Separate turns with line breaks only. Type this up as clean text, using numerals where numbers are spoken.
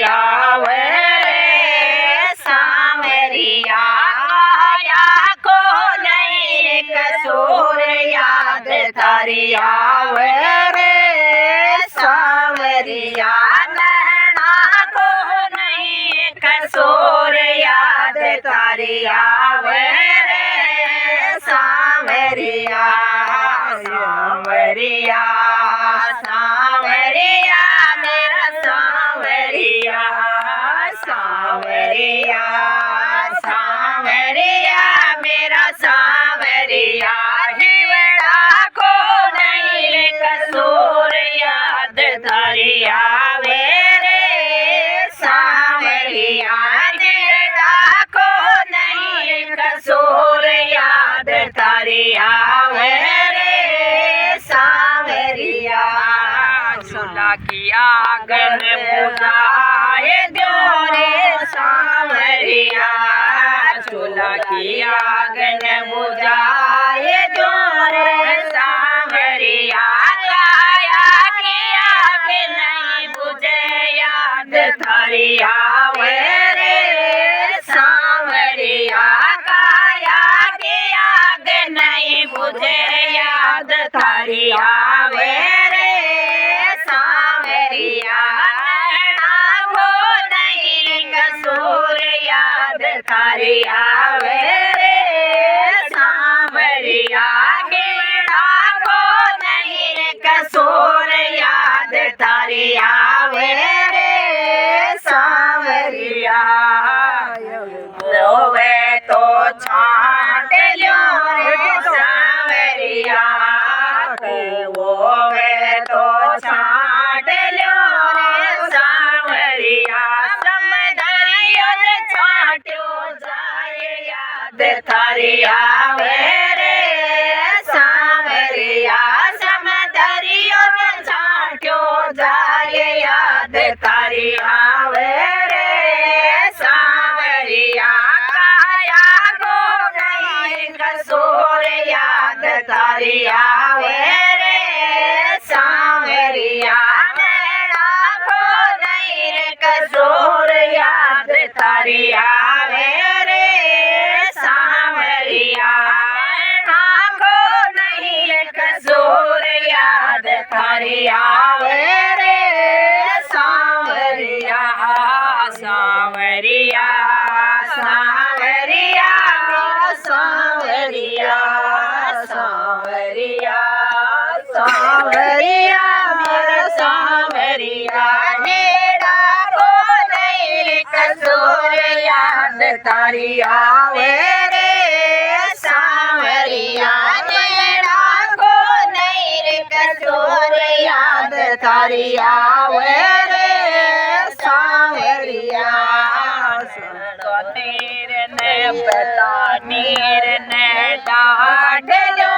આવે રે સાવરિયા કાયા કો નહીં કસૂર યાદ તારી આવે રે સાવરિયા નૈણા કો નહીં કસૂર યાદ તારી આવે રે સાવરિયા સાવરિયા સાવરિયા મેરા સાવરિયા સાવરિયા સાવરિયા મેરા સાવરિયા હિવડા કો નહીં કસૂર યાદ તારી આવે રે સાવરિયા હિવડા કો નહીં કસૂર યાદ તારી આવે चूल्हा की आगन बुझाए दो रे सावरिया चूल्हा की आगन बुझाए दो रे सावरिया काया की आग नहीं बुझे याद थारी आवे रे सावरिया काया की आग नहीं बुझे याद थारी आवे तारी आवे रे सावरिया गिड़ा को नहीं कसूर याद तारी आवे रे सावरिया रोवे तो छाट लो रे सावरिया रोवे तो छाट लो रे सावरिया थारी आवे रे सावरिया समदरियों में झांक्यो जाए याद तारी आवे रे सावरिया काया को नहीं कसूर याद तारी आवे रे सावरिया नैना को नहीं कसूर याद तारी आवे थारी आवे रे सावरिया सावरिया सावरिया सावरिया सावरिया सावरिया मेरा सावरिया हेड़ा को नहीं कसूर याद तारी आवे रे सावरिया याद तारी आवे रे सावरिया नीर ने बता नीर ने डाढ़ लो